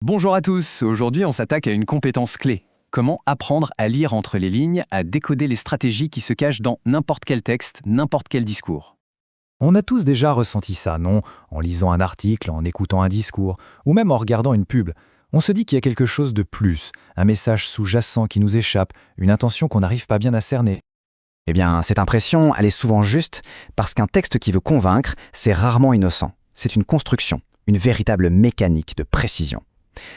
Bonjour à tous, aujourd'hui on s'attaque à une compétence clé. Comment apprendre à lire entre les lignes, à décoder les stratégies qui se cachent dans n'importe quel texte, n'importe quel discours. On a tous déjà ressenti ça, non? En lisant un article, en écoutant un discours, ou même en regardant une pub. On se dit qu'il y a quelque chose de plus, un message sous-jacent qui nous échappe, une intention qu'on n'arrive pas bien à cerner. Eh bien, cette impression, elle est souvent juste parce qu'un texte qui veut convaincre, c'est rarement innocent. C'est une construction, une véritable mécanique de précision.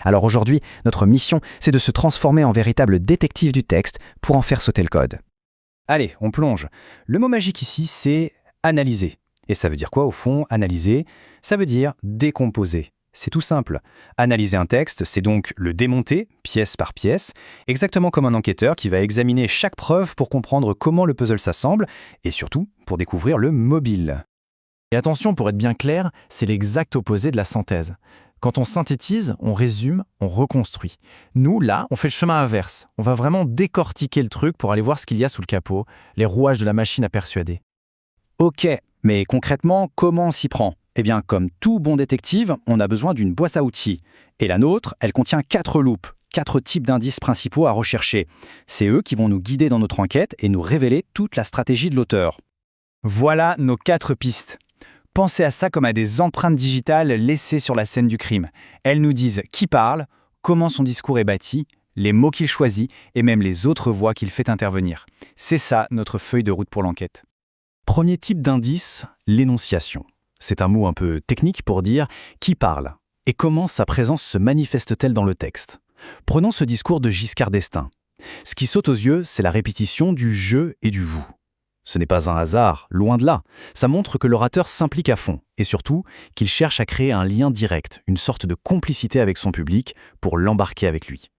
Alors aujourd'hui, notre mission, c'est de se transformer en véritable détective du texte pour en faire sauter le code. Allez, on plonge. Le mot magique ici, c'est analyser. Et ça veut dire quoi au fond, analyser? Ça veut dire décomposer. C'est tout simple. Analyser un texte, c'est donc le démonter, pièce par pièce, exactement comme un enquêteur qui va examiner chaque preuve pour comprendre comment le puzzle s'assemble, et surtout pour découvrir le mobile. Et attention, pour être bien clair, c'est l'exact opposé de la synthèse. Quand on synthétise, on résume, on reconstruit. Nous, là, on fait le chemin inverse. On va vraiment décortiquer le truc pour aller voir ce qu'il y a sous le capot, les rouages de la machine à persuader. Ok, mais concrètement, comment on s'y prend? Eh bien, comme tout bon détective, on a besoin d'une boîte à outils. Et la nôtre, elle contient 4 loupes, 4 types d'indices principaux à rechercher. C'est eux qui vont nous guider dans notre enquête et nous révéler toute la stratégie de l'auteur. Voilà nos 4 pistes. Pensez à ça comme à des empreintes digitales laissées sur la scène du crime. Elles nous disent qui parle, comment son discours est bâti, les mots qu'il choisit et même les autres voix qu'il fait intervenir. C'est ça notre feuille de route pour l'enquête. Premier type d'indice, l'énonciation. C'est un mot un peu technique pour dire qui parle et comment sa présence se manifeste-t-elle dans le texte. Prenons ce discours de Giscard d'Estaing. Ce qui saute aux yeux, c'est la répétition du « je » et du « vous ». Ce n'est pas un hasard, loin de là. Ça montre que l'orateur s'implique à fond et surtout qu'il cherche à créer un lien direct, une sorte de complicité avec son public pour l'embarquer avec lui.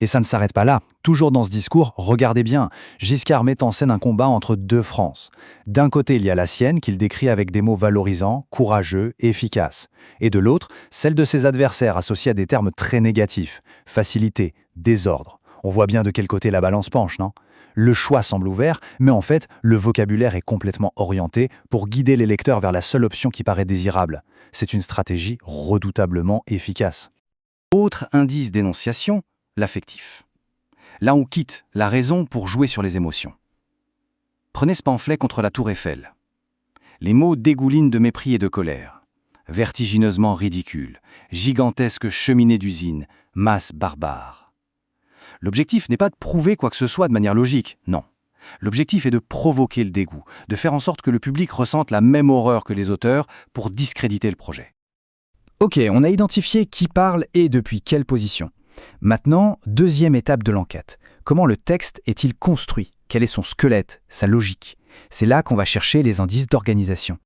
Et ça ne s'arrête pas là. Toujours dans ce discours, regardez bien, Giscard met en scène un combat entre deux Frances. D'un côté, il y a la sienne qu'il décrit avec des mots valorisants, courageux et efficaces. Et de l'autre, celle de ses adversaires associés à des termes très négatifs, facilité, désordre. On voit bien de quel côté la balance penche, non? Le choix semble ouvert, mais en fait, le vocabulaire est complètement orienté pour guider les lecteurs vers la seule option qui paraît désirable. C'est une stratégie redoutablement efficace. Autre indice d'énonciation, l'affectif. Là, on quitte la raison pour jouer sur les émotions. Prenez ce pamphlet contre la Tour Eiffel. Les mots dégoulinent de mépris et de colère. Vertigineusement ridicule, gigantesque cheminée d'usine, masse barbare. L'objectif n'est pas de prouver quoi que ce soit de manière logique, non. L'objectif est de provoquer le dégoût, de faire en sorte que le public ressente la même horreur que les auteurs pour discréditer le projet. Ok, on a identifié qui parle et depuis quelle position. Maintenant, deuxième étape de l'enquête. Comment le texte est-il construit? Quel est son squelette, sa logique? C'est là qu'on va chercher les indices d'organisation.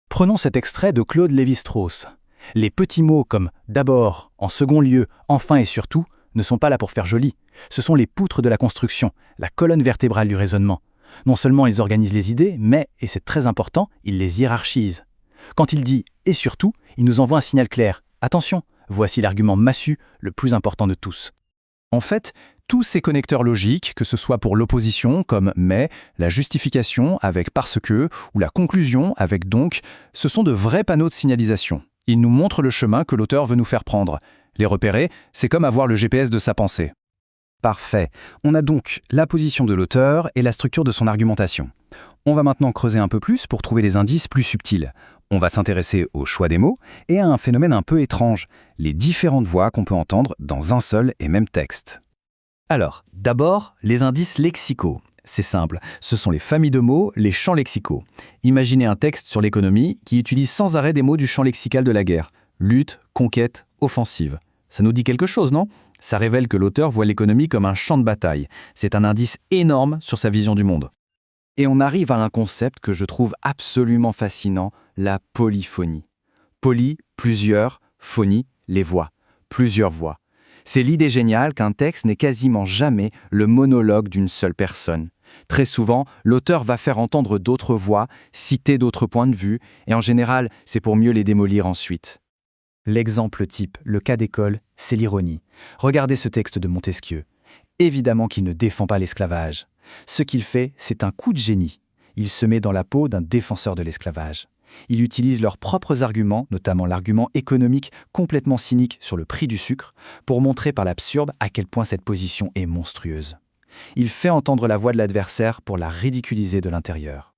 Prenons cet extrait de Claude Lévi-Strauss. Les petits mots comme « d'abord »,« en second lieu »,« enfin » et « surtout » ne sont pas là pour faire joli. Ce sont les poutres de la construction, la colonne vertébrale du raisonnement. Non seulement ils organisent les idées, mais, et c'est très important, ils les hiérarchisent. Quand il dit « et surtout », il nous envoie un signal clair. Attention, voici l'argument massu, le plus important de tous. En fait, tous ces connecteurs logiques, que ce soit pour l'opposition comme « mais », la justification avec « parce que » ou la conclusion avec « donc », ce sont de vrais panneaux de signalisation. Ils nous montrent le chemin que l'auteur veut nous faire prendre. Les repérer, c'est comme avoir le GPS de sa pensée. Parfait. On a donc la position de l'auteur et la structure de son argumentation. On va maintenant creuser un peu plus pour trouver des indices plus subtils. On va s'intéresser au choix des mots et à un phénomène un peu étrange, les différentes voix qu'on peut entendre dans un seul et même texte. Alors, d'abord, les indices lexicaux. C'est simple, ce sont les familles de mots, les champs lexicaux. Imaginez un texte sur l'économie qui utilise sans arrêt des mots du champ lexical de la guerre. Lutte, conquête, offensive. Ça nous dit quelque chose, non? Ça révèle que l'auteur voit l'économie comme un champ de bataille. C'est un indice énorme sur sa vision du monde. Et on arrive à un concept que je trouve absolument fascinant, la polyphonie. Poly, plusieurs, phonie, les voix. Plusieurs voix. C'est l'idée géniale qu'un texte n'est quasiment jamais le monologue d'une seule personne. Très souvent, l'auteur va faire entendre d'autres voix, citer d'autres points de vue, et en général, c'est pour mieux les démolir ensuite. L'exemple type, le cas d'école, c'est l'ironie. Regardez ce texte de Montesquieu. Évidemment qu'il ne défend pas l'esclavage. Ce qu'il fait, c'est un coup de génie. Il se met dans la peau d'un défenseur de l'esclavage. Ils utilisent leurs propres arguments, notamment l'argument économique complètement cynique sur le prix du sucre, pour montrer par l'absurde à quel point cette position est monstrueuse. Il fait entendre la voix de l'adversaire pour la ridiculiser de l'intérieur.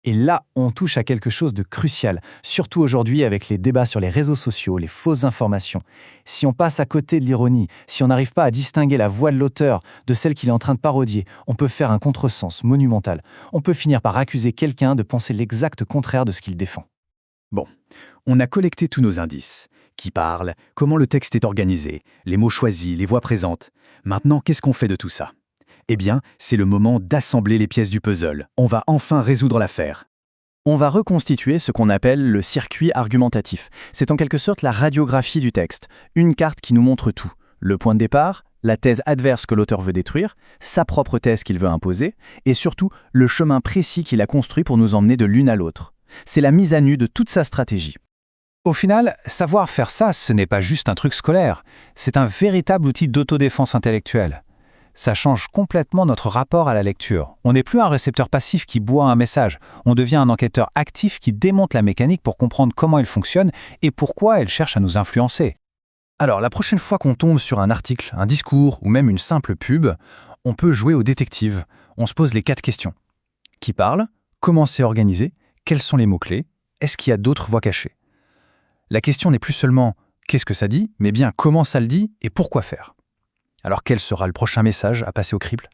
Et là, on touche à quelque chose de crucial, surtout aujourd'hui avec les débats sur les réseaux sociaux, les fausses informations. Si on passe à côté de l'ironie, si on n'arrive pas à distinguer la voix de l'auteur de celle qu'il est en train de parodier, on peut faire un contresens monumental. On peut finir par accuser quelqu'un de penser l'exact contraire de ce qu'il défend. Bon, on a collecté tous nos indices. Qui parle, comment le texte est organisé, les mots choisis, les voix présentes. Maintenant, qu'est-ce qu'on fait de tout ça ? Eh bien, c'est le moment d'assembler les pièces du puzzle. On va enfin résoudre l'affaire. On va reconstituer ce qu'on appelle le circuit argumentatif. C'est en quelque sorte la radiographie du texte, une carte qui nous montre tout. Le point de départ, la thèse adverse que l'auteur veut détruire, sa propre thèse qu'il veut imposer, et surtout le chemin précis qu'il a construit pour nous emmener de l'une à l'autre. C'est la mise à nu de toute sa stratégie. Au final, savoir faire ça, ce n'est pas juste un truc scolaire. C'est un véritable outil d'autodéfense intellectuelle. Ça change complètement notre rapport à la lecture. On n'est plus un récepteur passif qui boit un message. On devient un enquêteur actif qui démonte la mécanique pour comprendre comment elle fonctionne et pourquoi elle cherche à nous influencer. Alors, la prochaine fois qu'on tombe sur un article, un discours ou même une simple pub, on peut jouer au détective. On se pose les 4 questions. Qui parle ? Comment c'est organisé ? Quels sont les mots-clés ? Est-ce qu'il y a d'autres voix cachées ? La question n'est plus seulement « qu'est-ce que ça dit ?», mais bien « comment ça le dit et pourquoi faire ?» Alors quel sera le prochain message à passer au crible ?